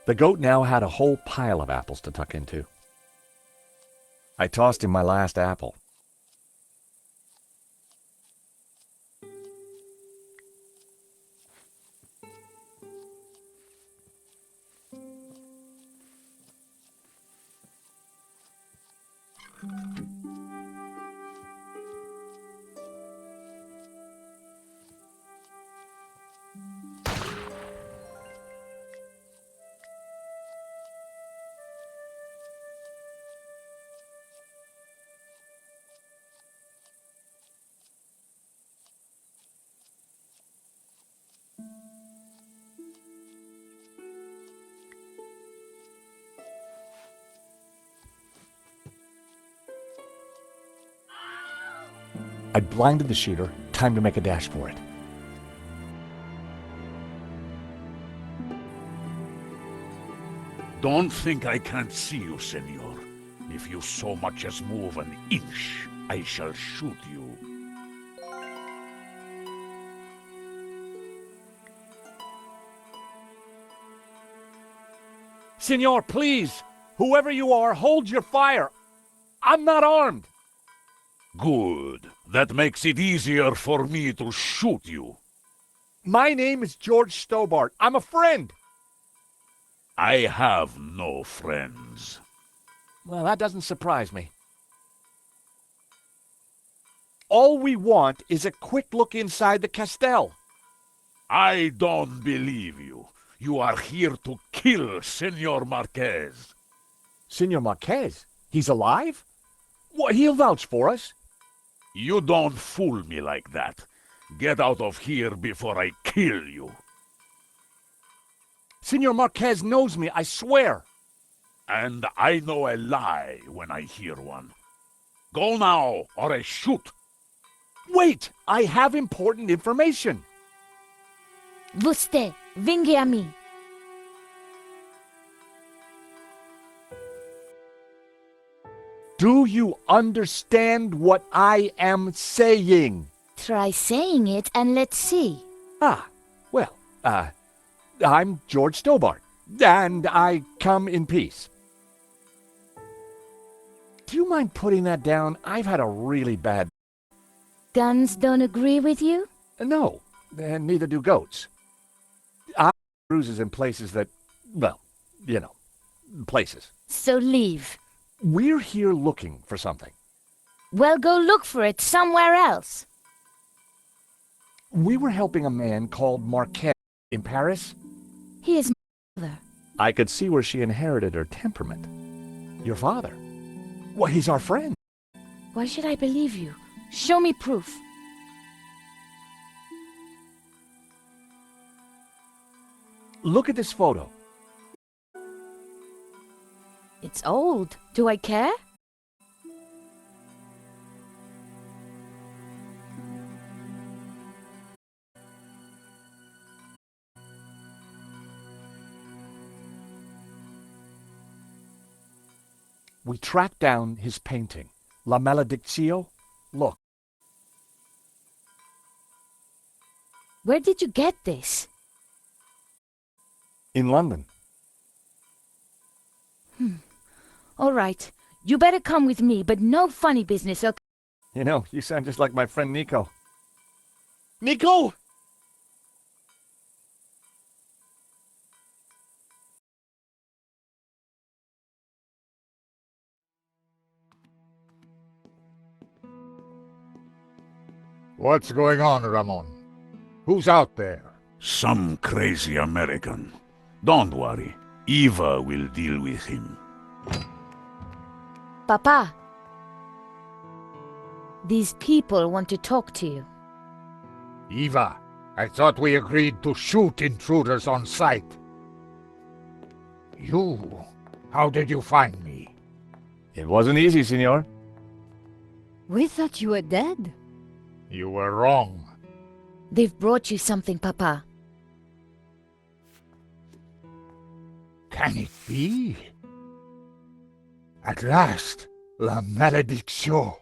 The goat now had a whole pile of apples to tuck into. I tossed him my last apple. I blinded the shooter. Time to make a dash for it. Don't think I can't see you, senor. If you so much as move an inch, I shall shoot you. Senor, please! Whoever you are, hold your fire! I'm not armed! Good. That makes it easier for me to shoot you. My name is George Stobart. I'm a friend! I have no friends. Well, that doesn't surprise me. All we want is a quick look inside the castell. I don't believe you. You are here to kill Senor Marquez. Senor Marquez? He's alive? Well, he'll vouch for us. You don't fool me like that. Get out of here before I kill you. Senor Marquez knows me, I swear. And I know a lie when I hear one. Go now, or I shoot. Wait! I have important information. Você, vengue a mim. Do you understand what I am saying? Try saying it and let's see. I'm George Stobart, and I come in peace. Do you mind putting that down? I've had a really bad... Guns don't agree with you? No, and neither do goats. I have bruises in places that, well, you know, places. So leave. We're here looking for something. Well, go look for it somewhere else. We were helping a man called Marquez in Paris. He is my father. I could see where she inherited her temperament. Your father? Well, he's our friend. Why should I believe you? Show me proof. Look at this photo. It's old. Do I care? We tracked down his painting, La Maledictio. Look. Where did you get this? In London. All right. You better come with me, but no funny business, okay? You know, you sound just like my friend Nico. Nico! What's going on, Ramon? Who's out there? Some crazy American. Don't worry. Eva will deal with him. Papa. These people want to talk to you. Eva, I thought we agreed to shoot intruders on sight. How did you find me? It wasn't easy, senor. We thought you were dead. You were wrong. They've brought you something, Papa. Can it be? At last, La Maledictio.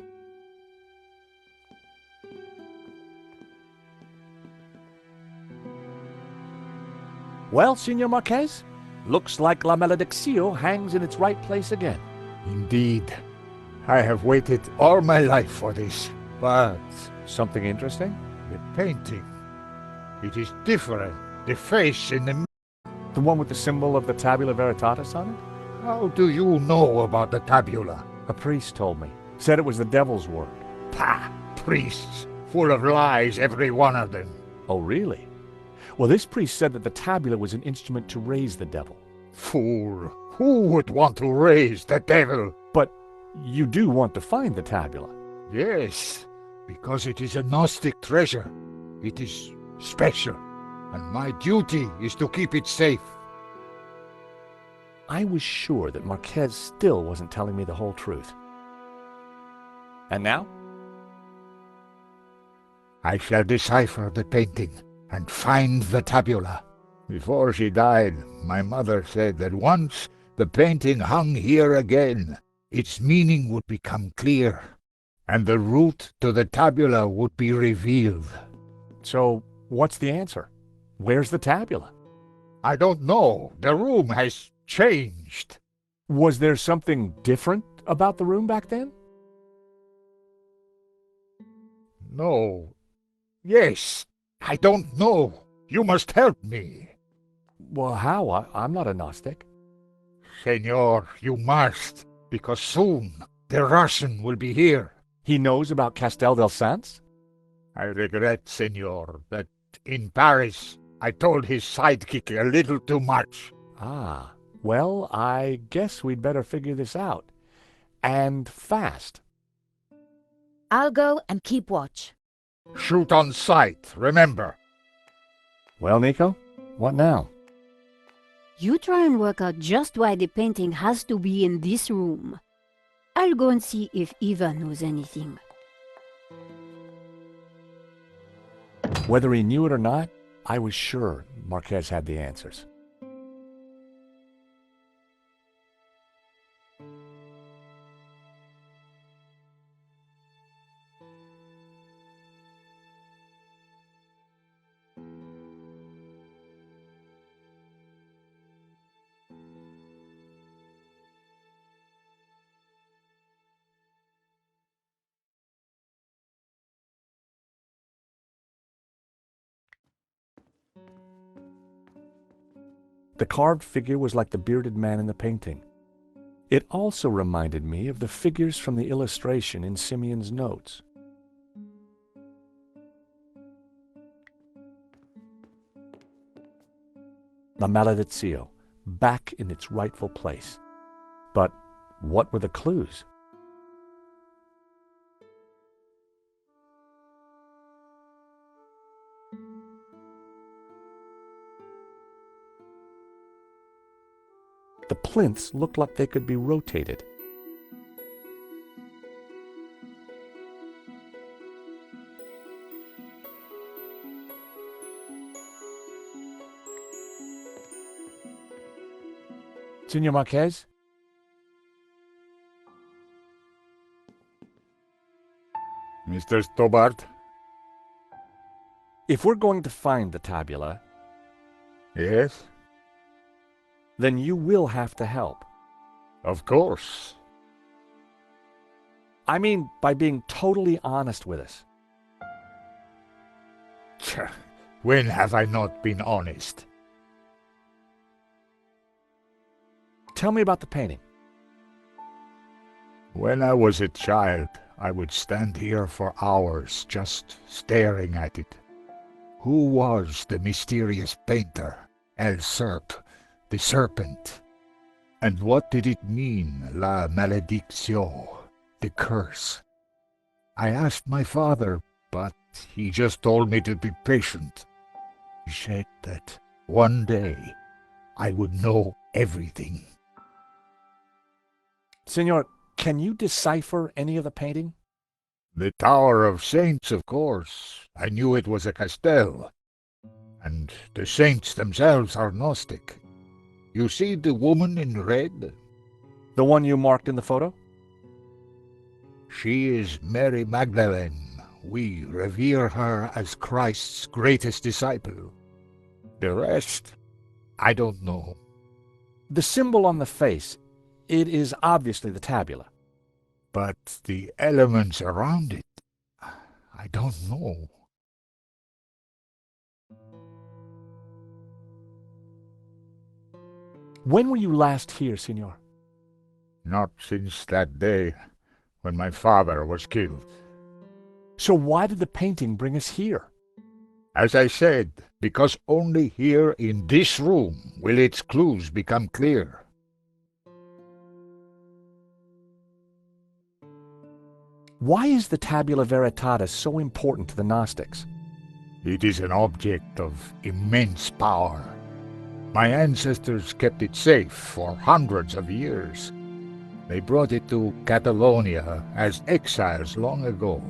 Well, Senor Marquez, Looks like La Malediccio hangs in its right place again. Indeed. I have waited all my life for this. But Something interesting? the painting, it is different. The face in the... The one with the symbol of the Tabula Veritatis on it? How do you know about the tabula? A priest told me. Said it was the devil's work. Pah! Priests, full of lies, every one of them. Oh, really? Well, this priest said that the tabula was an instrument to raise the devil. Fool! Who would want to raise the devil? But you do want to find the tabula. Yes, because it is a Gnostic treasure. It is special, and my duty is to keep it safe. I was sure that Marquez still wasn't telling me the whole truth. And now? I shall decipher the painting and find the tabula. Before she died, my mother said that once the painting hung here again, its meaning would become clear, and the route to the tabula would be revealed. So, what's the answer? Where's the tabula? I don't know. The room has changed. Was there something different about the room back then? No. Yes. I don't know. You must help me. Well, how? I'm not a Gnostic. Senor, you must, because soon the Russian will be here. He knows about Castel del Sans? I regret, senor, that in Paris I told his sidekick a little too much. Ah, well, I guess we'd better figure this out. And fast. I'll go and keep watch. Shoot on sight, remember. Well, Nico, what now? You try and work out just why the painting has to be in this room. I'll go and see if Eva knows anything. Whether he knew it or not, I was sure Marquez had the answers. The carved figure was like the bearded man in the painting. It also reminded me of the figures from the illustration in Simeon's notes. La Malediccio, back in its rightful place. But what were the clues? The plinths looked like they could be rotated. Senor Marquez? Mr. Stobart? If we're going to find the tabula, Yes? then you will have to help. Of course. I mean, by being totally honest with us. Tch, when have I not been honest? Tell me about the painting. When I was a child, I would stand here for hours just staring at it. Who was the mysterious painter, the Serpent? And what did it mean, La Malediccio, the curse? I asked my father, but he just told me to be patient. He said that one day I would know everything. Senor, can you decipher any of the painting? The Tower of Saints, of course. I knew it was a castell. And the saints themselves are Gnostic. You see the woman in red? The one you marked in the photo? She is Mary Magdalene. We revere her as Christ's greatest disciple. The rest, I don't know. The symbol on the face, it is obviously the tabula. But the elements around it, I don't know. When were you last here, Signor? Not since that day when my father was killed. So why did the painting bring us here? As I said, because only here in this room will its clues become clear. Why is the Tabula Veritatis so important to the Gnostics? It is an object of immense power. My ancestors kept it safe for hundreds of years. They brought it to Catalonia as exiles long ago.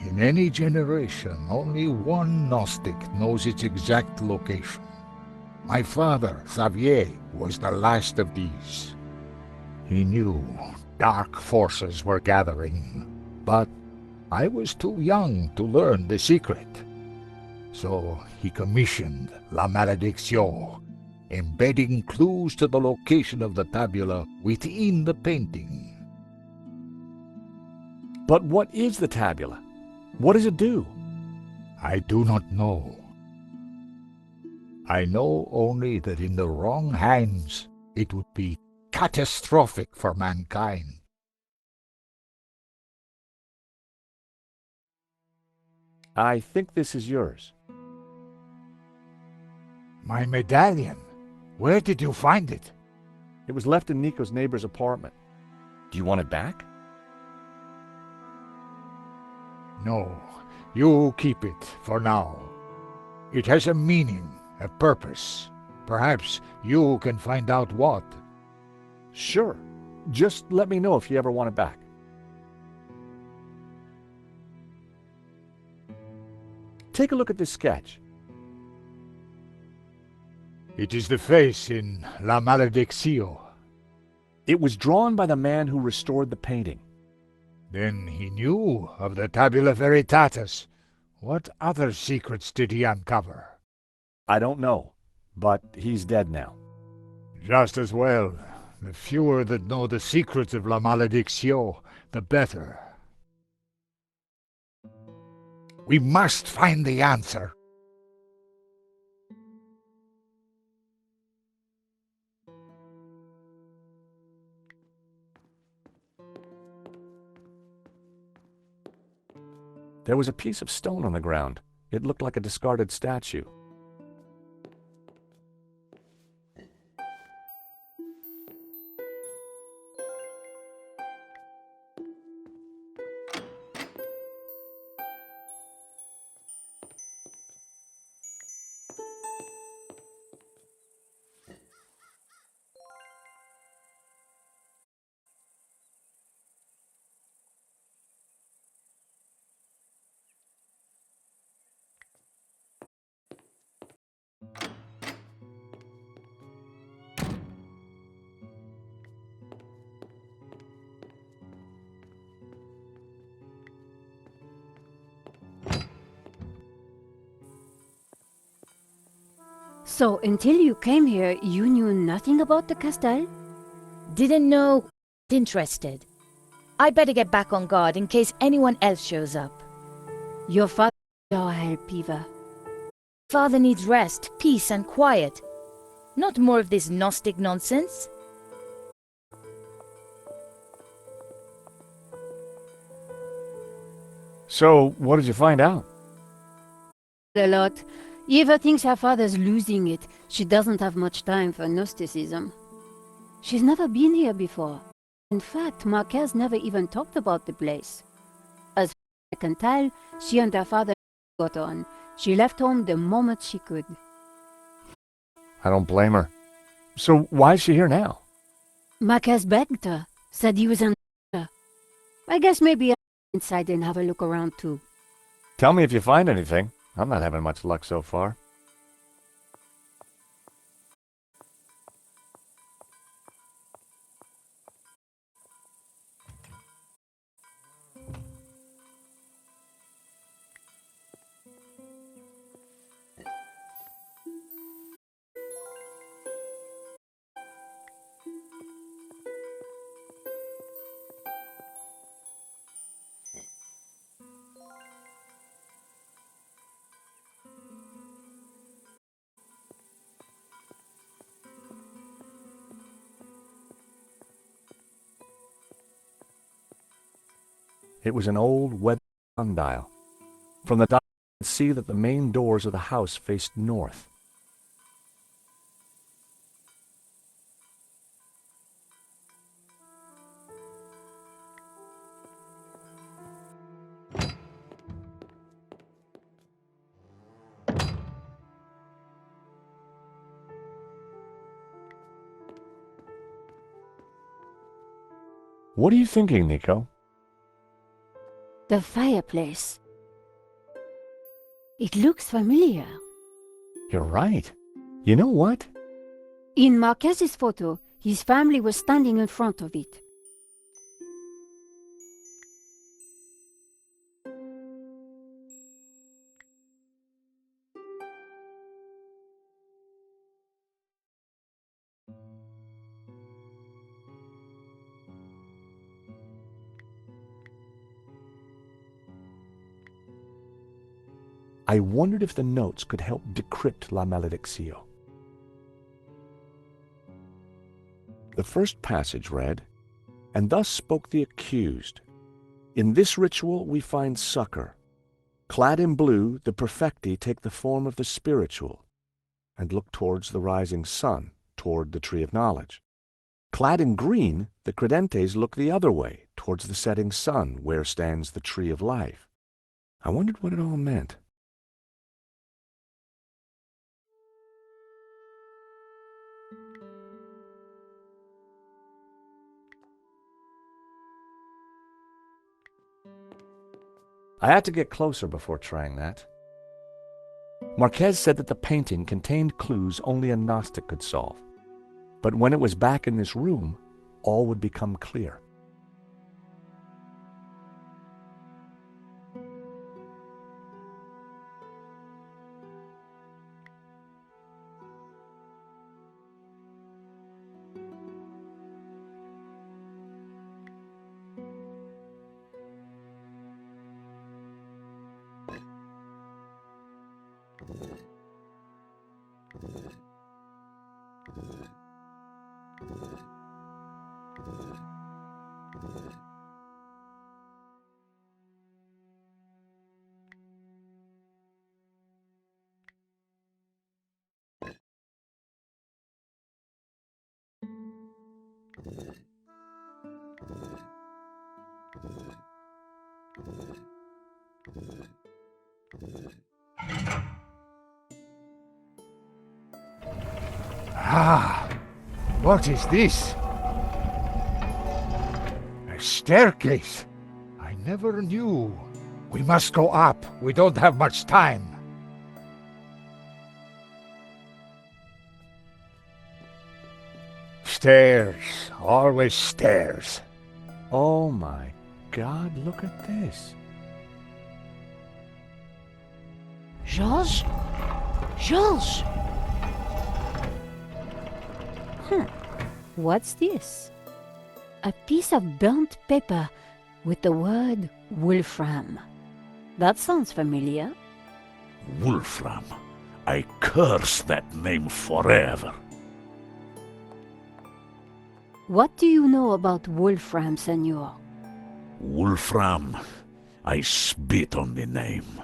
In any generation, only one Gnostic knows its exact location. My father, Xavier, was the last of these. He knew dark forces were gathering, but I was too young to learn the secret. So he commissioned La Malédiction, embedding clues to the location of the tabula within the painting. But what is the tabula? What does it do? I do not know. I know only that in the wrong hands it would be catastrophic for mankind. I think this is yours. My medallion? Where did you find it? It was left in Nico's neighbor's apartment. Do you want it back? No, you keep it for now. It has a meaning, a purpose. Perhaps you can find out what. Sure. Just let me know if you ever want it back. Take a look at this sketch. It is the face in La Malédiction. It was drawn by the man who restored the painting. Then he knew of the Tabula Veritatis. What other secrets did he uncover? I don't know, but he's dead now. Just as well. The fewer that know the secrets of La Malédiction, the better. We must find the answer. There was a piece of stone on the ground. It looked like a discarded statue. So, until you came here, you knew nothing about the castle? Didn't know, interested. I better get back on guard in case anyone else shows up. Your father needs our help, Eva. Father needs rest, peace, and quiet. Not more of this Gnostic nonsense. So, what did you find out? A lot. Eva thinks her father's losing it. She doesn't have much time for Gnosticism. She's never been here before. In fact, Marquez never even talked about the place. As far as I can tell, she and her father got on. She left home the moment she could. I don't blame her. So, why is she here now? Marquez begged her, said he was an. I guess maybe I'll go inside and have a look around too. Tell me if you find anything. I'm not having much luck so far. It was an old weathered sundial. From the dial, I could see that the main doors of the house faced north. What are you thinking, Nico? The fireplace. It looks familiar. You're right. You know what? In Marquez's photo, his family was standing in front of it. I wondered if the notes could help decrypt La Malediccio. The first passage read, "And thus spoke the accused. In this ritual we find succor. Clad in blue, the perfecti take the form of the spiritual and look towards the rising sun, toward the tree of knowledge. Clad in green, the credentes look the other way, towards the setting sun, where stands the tree of life." I wondered what it all meant. I had to get closer before trying that. Marquez said that the painting contained clues only a Gnostic could solve. But when it was back in this room, all would become clear. Ah, what is this? A staircase. I never knew. We must go up. We don't have much time. Stairs. Always stairs. Oh my God, look at this. Georges? Georges! What's this? A piece of burnt paper with the word Wolfram. That sounds familiar. Wolfram. I curse that name forever. What do you know about Wolfram, Senor? Wolfram. I spit on the name.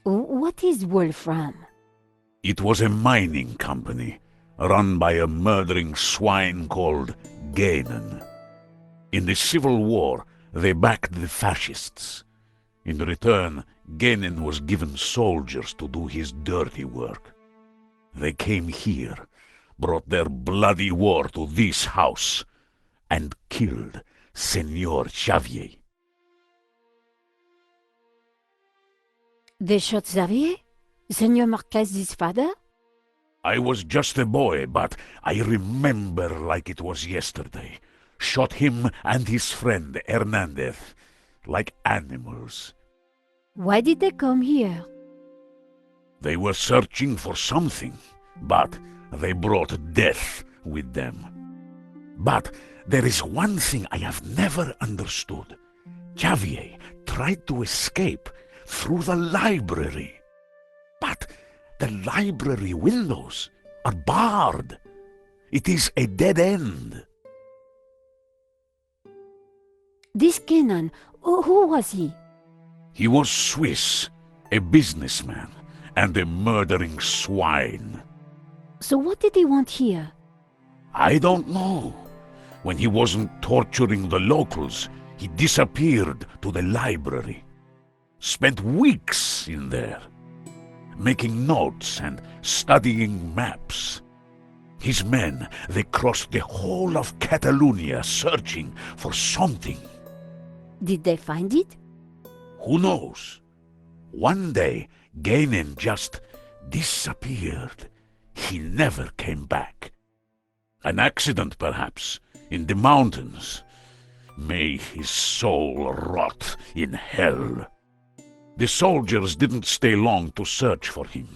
What is Wolfram? It was a mining company, run by a murdering swine called Gainen. In the Civil War, they backed the fascists. In return, Gainen was given soldiers to do his dirty work. They came here, brought their bloody war to this house, and killed Senor Xavier. They shot Xavier? Senor Marquez's father? I was just a boy, but I remember like it was yesterday. Shot him and his friend Hernandez, like animals. Why did they come here? They were searching for something, but they brought death with them. But there is one thing I have never understood. Xavier tried to escape through the library. But the library windows are barred. It is a dead end. This Kenan, who was he? He was Swiss, a businessman, and a murdering swine. So what did he want here? I don't know. When he wasn't torturing the locals, he disappeared to the library. Spent weeks in there, making notes and studying maps. His men, they crossed the whole of Catalonia searching for something. Did they find it? Who knows? One day, Gainen just disappeared. He never came back. An accident, perhaps, in the mountains. May his soul rot in hell. The soldiers didn't stay long to search for him.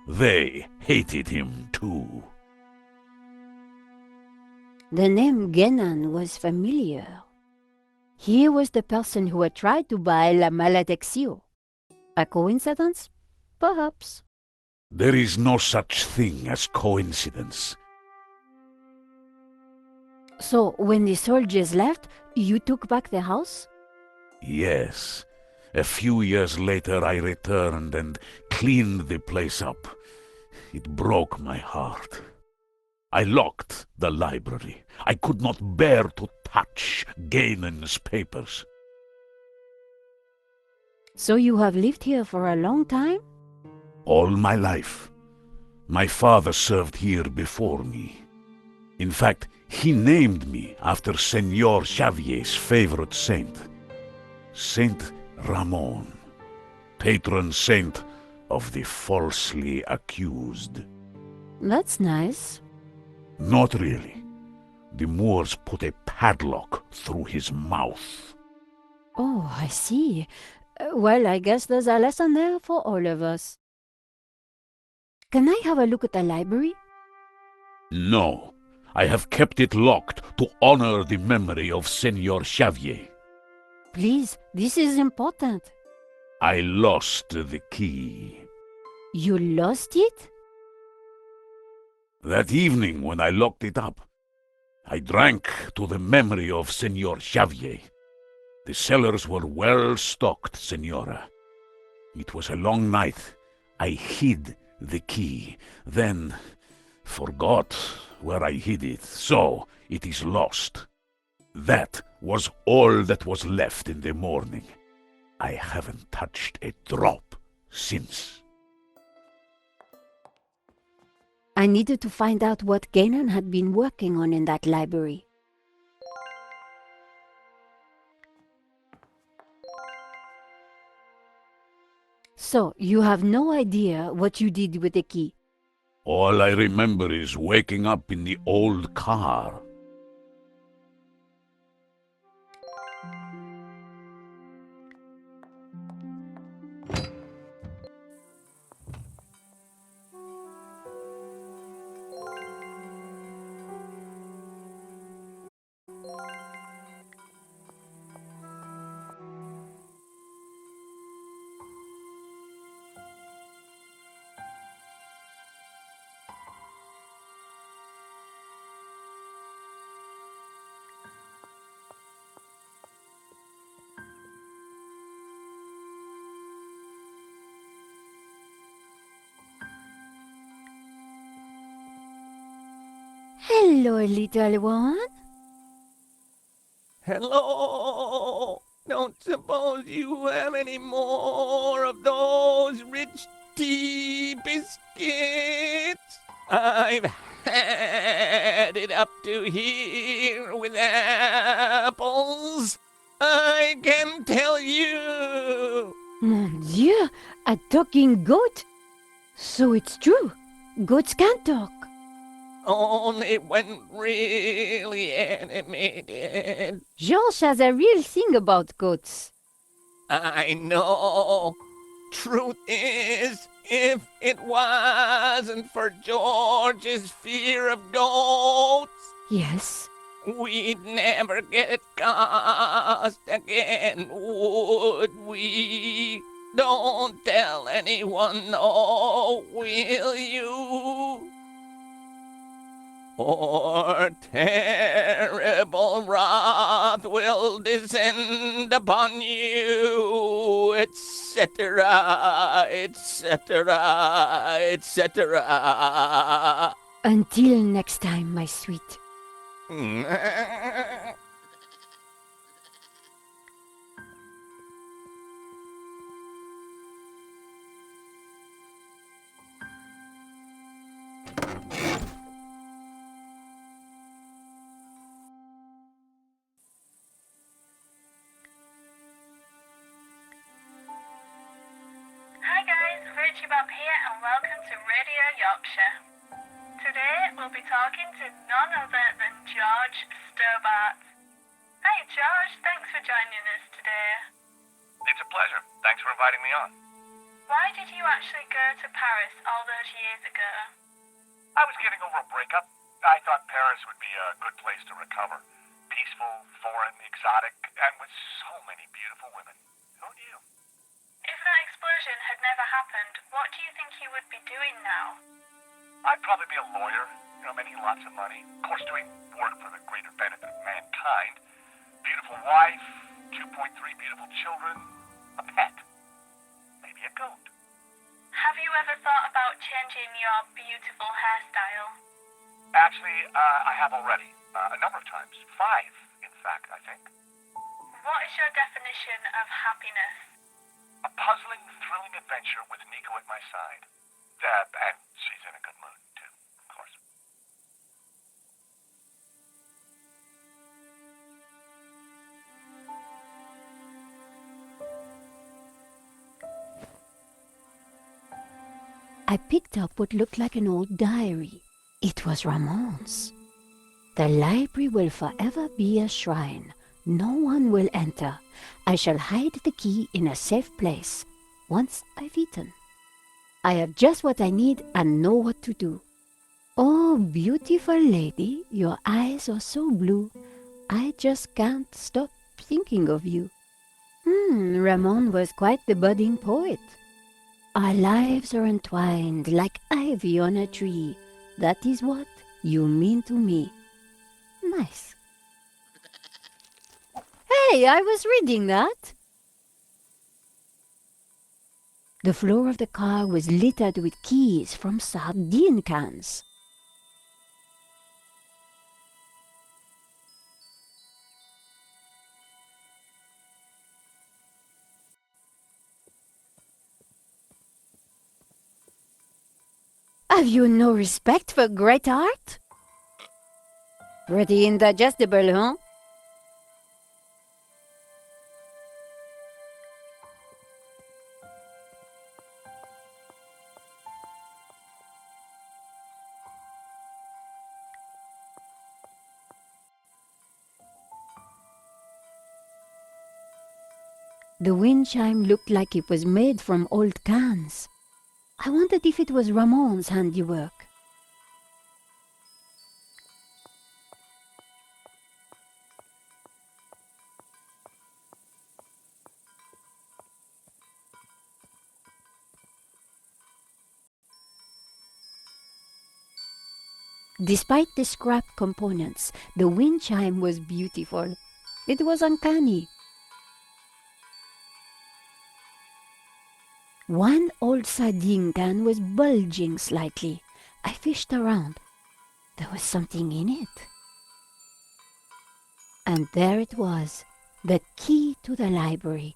They hated him too. The name Genan was familiar. He was the person who had tried to buy La Maledicción. A coincidence? Perhaps. There is no such thing as coincidence. So, when the soldiers left, you took back the house? Yes. A few years later I returned and cleaned the place up. It broke my heart. I locked the library. I could not bear to touch Gainen's papers. So you have lived here for a long time? All my life. My father served here before me. In fact, he named me after Senor Xavier's favorite saint, Saint Ramon, patron saint of the falsely accused. That's nice. Not really. The Moors put a padlock through his mouth. Oh, I see. Well, I guess there's a lesson there for all of us. Can I have a look at the library? No, I have kept it locked to honor the memory of Senor Xavier. Please, this is important. I lost the key. You lost it? That evening when I locked it up, I drank to the memory of Senor Xavier. The cellars were well stocked, Senora. It was a long night. I hid the key, then forgot where I hid it, so it is lost. That was all that was left in the morning. I haven't touched a drop since. I needed to find out what Gainan had been working on in that library. So, you have no idea what you did with the key? All I remember is waking up in the old car. Hello, little one. Hello! Don't suppose you have any more of those rich tea biscuits? I've had it up to here with apples. I can tell you. Mon Dieu, a talking goat? So it's true. Goats can talk. Only when really animated. George has a real thing about goats. I know. Truth is, if it wasn't for George's fear of goats, Yes. we'd never get cast again, would we? Don't tell anyone, no, will you? or terrible wrath will descend upon you, etc., etc., etc. Until next time, my sweet. Hi guys, Richie Bob here and welcome to Radio Yorkshire. Today we'll be talking to none other than George Stobart. Hi George, thanks for joining us today. It's a pleasure. Thanks for inviting me on. Why did you actually go to Paris all those years ago? I was getting over a breakup. I thought Paris would be a good place to recover. Peaceful, foreign, exotic, and with so many beautiful women. Who knew? If that explosion had never happened, what do you think you would be doing now? I'd probably be a lawyer, making lots of money. Of course, doing work for the greater benefit of mankind. Beautiful wife, 2.3 beautiful children, a pet, maybe a goat. Have you ever thought about changing your beautiful hairstyle? Actually, I have already. A number of times. 5, in fact, I think. What is your definition of happiness? A puzzling, thrilling adventure with Nico at my side. And she's in a good mood, too, of course. I picked up what looked like an old diary. It was Ramon's. The library will forever be a shrine. No one will enter. I shall hide the key in a safe place, once I've eaten. I have just what I need and know what to do. Oh, beautiful lady, your eyes are so blue. I just can't stop thinking of you. Ramon was quite the budding poet. Our lives are entwined like ivy on a tree. That is what you mean to me. Nice. Hey, I was reading that. The floor of the car was littered with keys from sardine cans. Have you no respect for great art? Pretty indigestible, huh? The wind chime looked like it was made from old cans. I wondered if it was Ramon's handiwork. Despite the scrap components, the wind chime was beautiful. It was uncanny. One old sardine can was bulging slightly. I fished around. There was something in it. And there it was, the key to the library.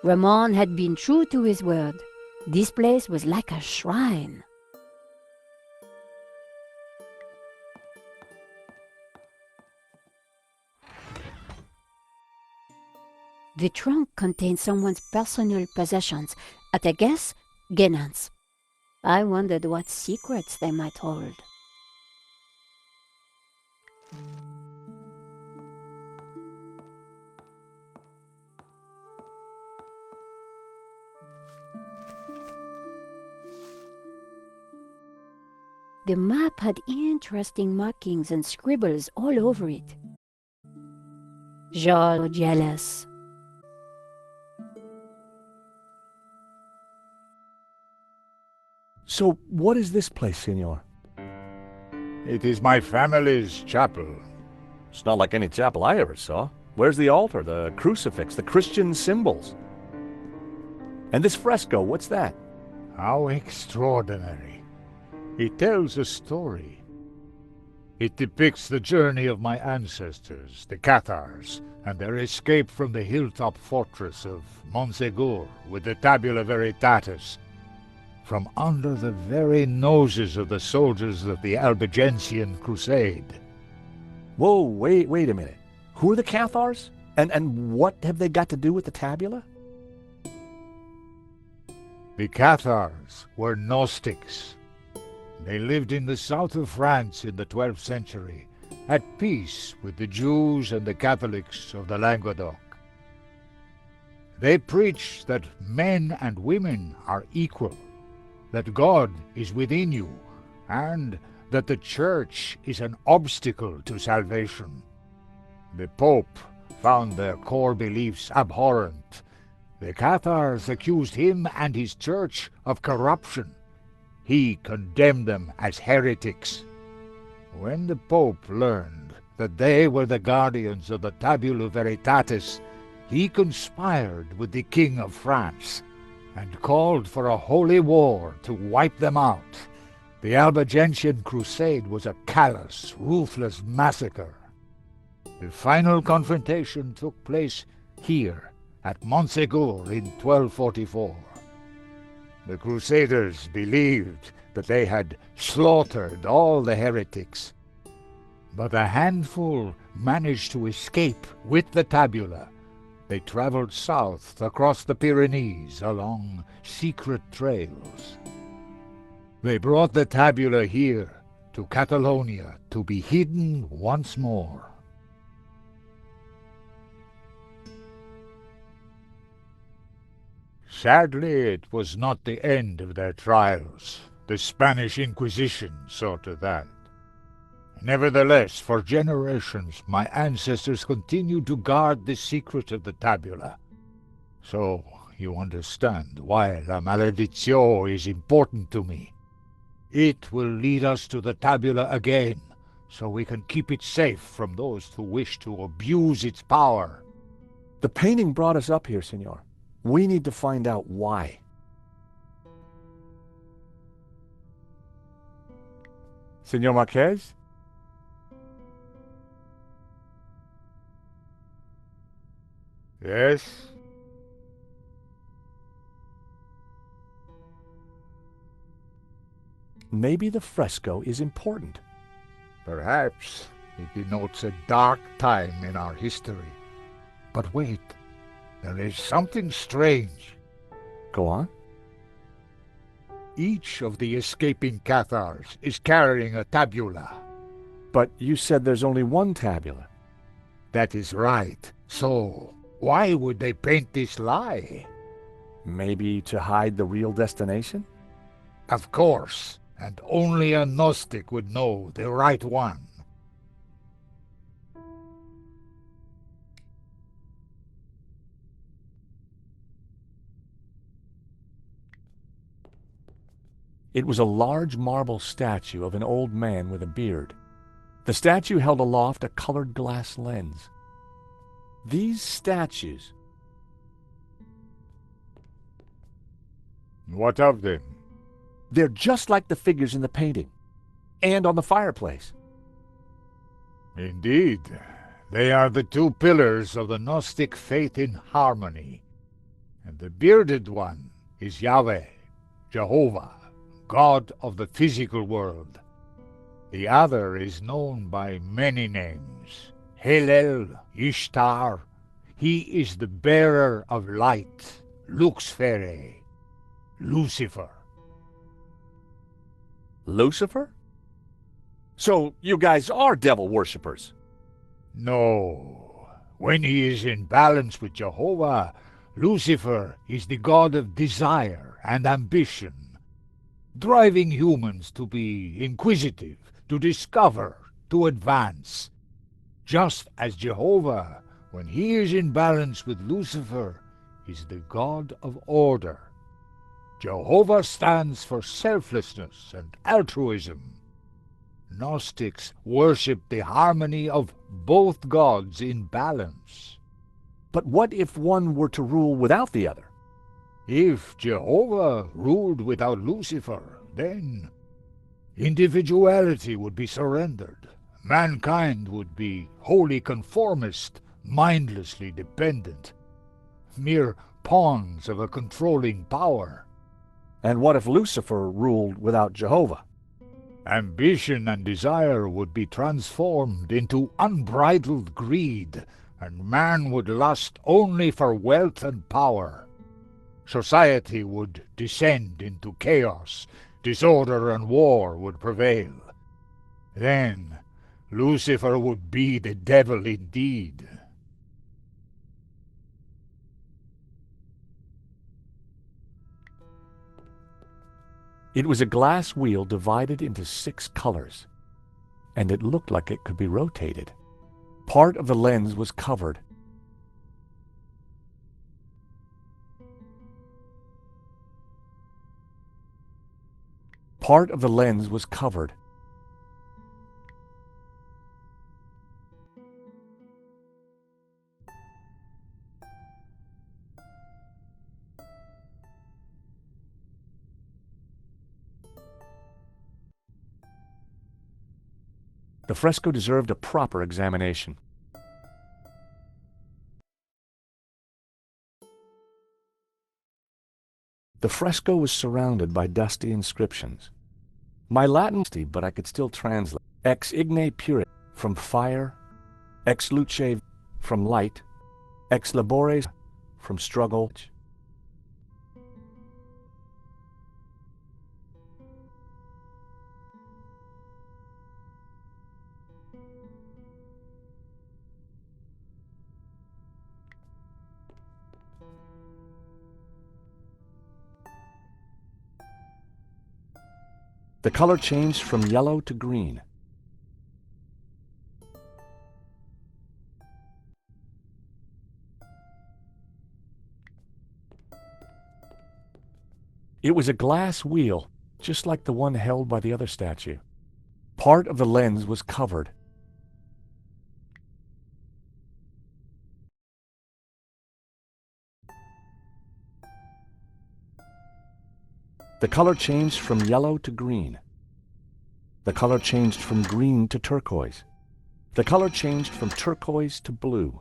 Ramon had been true to his word. This place was like a shrine. The trunk contained someone's personal possessions, at a guess, Guénan's. I wondered what secrets they might hold. The map had interesting markings and scribbles all over it. Jean jealous. So, what is this place, Senor? It is my family's chapel. It's not like any chapel I ever saw. Where's the altar, the crucifix, the Christian symbols? And this fresco, what's that? How extraordinary. It tells a story. It depicts the journey of my ancestors, the Cathars, and their escape from the hilltop fortress of Montsegur with the Tabula Veritatis, from under the very noses of the soldiers of the Albigensian Crusade. Whoa, wait a minute. Who are the Cathars? And what have they got to do with the tabula? The Cathars were Gnostics. They lived in the south of France in the 12th century, at peace with the Jews and the Catholics of the Languedoc. They preach that men and women are equal, that God is within you, and that the Church is an obstacle to salvation. The Pope found their core beliefs abhorrent. The Cathars accused him and his Church of corruption. He condemned them as heretics. When the Pope learned that they were the guardians of the Tabula Veritatis, he conspired with the King of France and called for a holy war to wipe them out. The Albigensian Crusade was a callous, ruthless massacre. The final confrontation took place here at Montsegur in 1244. The Crusaders believed that they had slaughtered all the heretics, but a handful managed to escape with the tabula. They traveled south across the Pyrenees along secret trails. They brought the tabula here to Catalonia to be hidden once more. Sadly, it was not the end of their trials. The Spanish Inquisition saw to that. Nevertheless, for generations, my ancestors continued to guard the secret of the tabula. So, you understand why La Maledizio is important to me. It will lead us to the tabula again, so we can keep it safe from those who wish to abuse its power. The painting brought us up here, Senor. We need to find out why. Senor Marquez? Yes? Maybe the fresco is important. Perhaps it denotes a dark time in our history. But wait, there is something strange. Go on. Each of the escaping Cathars is carrying a tabula. But you said there's only one tabula. That is right. So, why would they paint this lie? Maybe to hide the real destination? Of course, and only a Gnostic would know the right one. It was a large marble statue of an old man with a beard. The statue held aloft a colored glass lens. These statues... What of them? They're just like the figures in the painting, and on the fireplace. Indeed, they are the two pillars of the Gnostic faith in harmony. And the bearded one is Yahweh, Jehovah, God of the physical world. The other is known by many names. Hillel, Ishtar. He is the bearer of light, Luxfere, Lucifer. Lucifer? So you guys are devil worshippers? No. When he is in balance with Jehovah, Lucifer is the god of desire and ambition, driving humans to be inquisitive, to discover, to advance. Just as Jehovah, when he is in balance with Lucifer, is the god of order. Jehovah stands for selflessness and altruism. Gnostics worship the harmony of both gods in balance. But what if one were to rule without the other? If Jehovah ruled without Lucifer, then individuality would be surrendered. Mankind would be wholly conformist, mindlessly dependent, mere pawns of a controlling power. And what if Lucifer ruled without Jehovah? Ambition and desire would be transformed into unbridled greed, and man would lust only for wealth and power. Society would descend into chaos, disorder and war would prevail. Then Lucifer would be the devil indeed. It was a glass wheel divided into 6 colors, and it looked like it could be rotated. Part of the lens was covered. Part of the lens was covered. The fresco deserved a proper examination. The fresco was surrounded by dusty inscriptions. My Latin, but I could still translate. Ex igne purit, from fire. Ex luce, from light. Ex labores, from struggle. The color changed from yellow to green. It was a glass wheel, just like the one held by the other statue. Part of the lens was covered. The color changed from yellow to green. The color changed from green to turquoise. The color changed from turquoise to blue.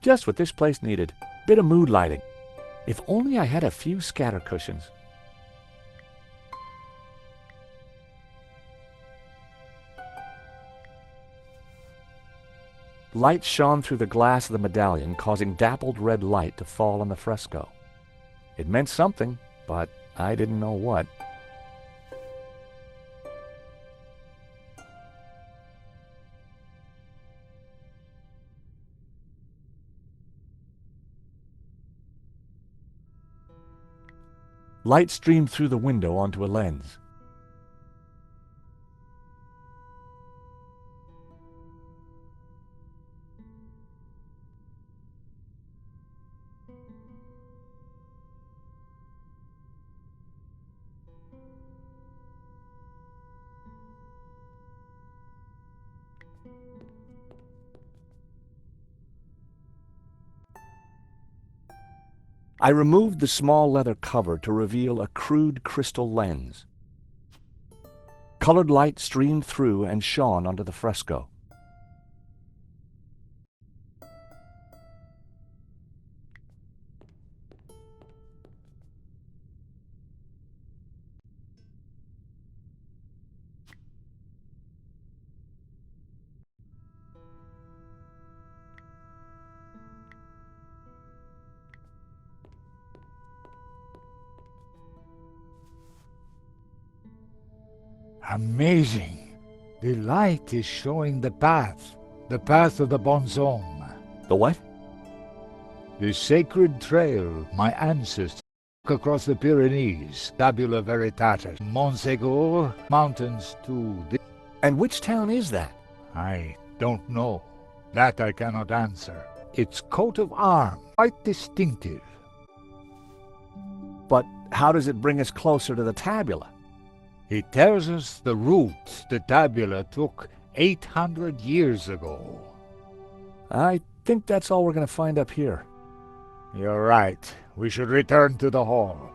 Just what this place needed. Bit of mood lighting. If only I had a few scatter cushions. Light shone through the glass of the medallion, causing dappled red light to fall on the fresco. It meant something, but I didn't know what. Light streamed through the window onto a lens. I removed the small leather cover to reveal a crude crystal lens. Colored light streamed through and shone onto the fresco. Amazing. The light is showing the path of the bonhomme. The what? The sacred trail my ancestors took across the Pyrenees, Tabula Veritatis, Montségur, mountains to the... And which town is that? I don't know. That I cannot answer. Its coat of arms, quite distinctive. But how does it bring us closer to the tabula? It tells us the route the tabula took 800 years ago. I think that's all we're going to find up here. You're right. We should return to the hall.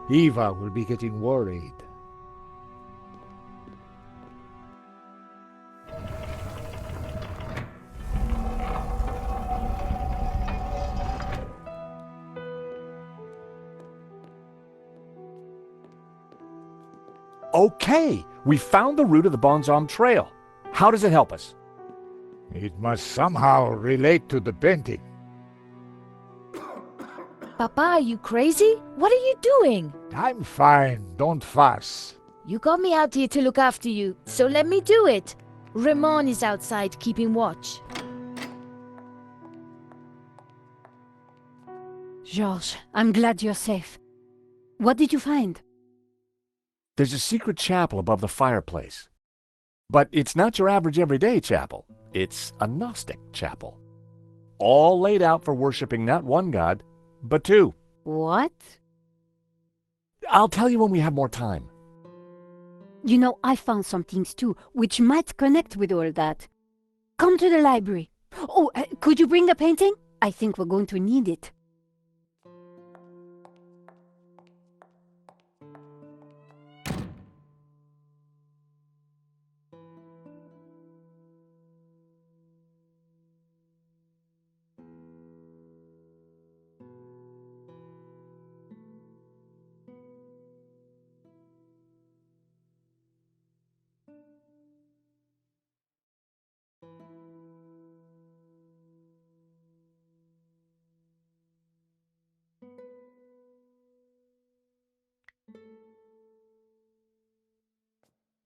Eva will be getting worried. Okay, we found the route of the bonhomme trail. How does it help us? It must somehow relate to the painting. Papa, are you crazy? What are you doing? I'm fine, don't fuss. You got me out here to look after you, so let me do it. Ramon is outside keeping watch. Georges, I'm glad you're safe. What did you find? There's a secret chapel above the fireplace. But it's not your average everyday chapel. It's a Gnostic chapel. All laid out for worshiping not one god, but two. What? I'll tell you when we have more time. You know, I found some things too, which might connect with all that. Come to the library. Oh, could you bring the painting? I think we're going to need it.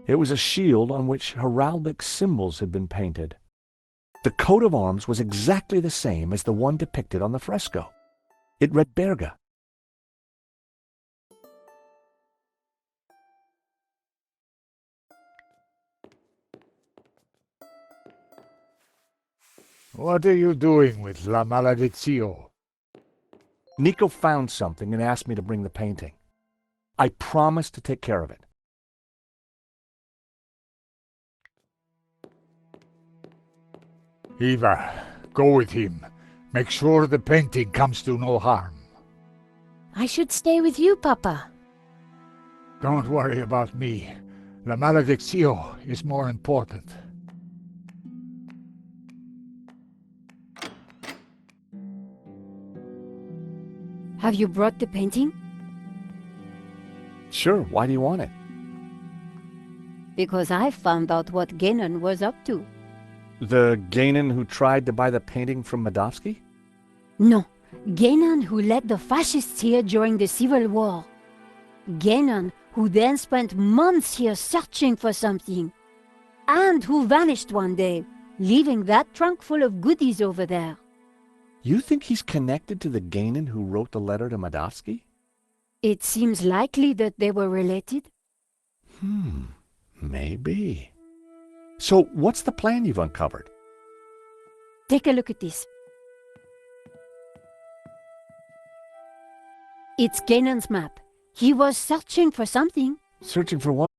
It was a shield on which heraldic symbols had been painted. The coat of arms was exactly the same as the one depicted on the fresco. It read Berga. What are you doing with La Maledizio? Nico found something and asked me to bring the painting. I promised to take care of it. Eva, go with him. Make sure the painting comes to no harm. I should stay with you, Papa. Don't worry about me. La Malediccio is more important. Have you brought the painting? Sure, why do you want it? Because I found out what Guénon was up to. The Gainan who tried to buy the painting from Madovsky? No, Guénon who led the fascists here during the Civil War. Guénon who then spent months here searching for something. And who vanished one day, leaving that trunk full of goodies over there. You think he's connected to the Gainan who wrote the letter to Madovsky? It seems likely that they were related. Maybe. So what's the plan you've uncovered? Take a look at this. It's Guénon's map. He was searching for something. Searching for what?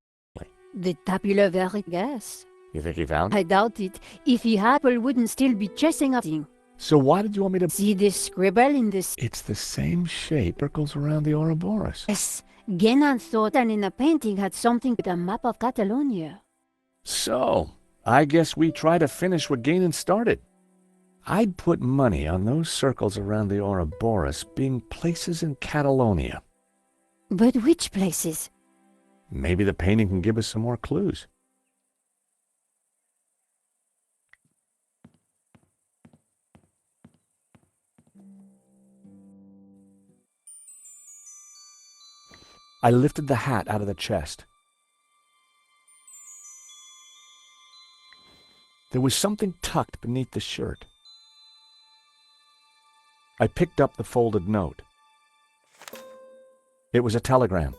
The Tabula Veritatis. You think he found it? I doubt it. If he had, people wouldn't still be chasing after him. So why did you want me to... See this scribble in this? It's the same shape, circles around the Ouroboros. Yes. Guénon thought that in the painting had something with a map of Catalonia. So, I guess we try to finish what Gainan started. I'd put money on those circles around the Ouroboros being places in Catalonia. But which places? Maybe the painting can give us some more clues. I lifted the hat out of the chest. There was something tucked beneath the shirt. I picked up the folded note. It was a telegram.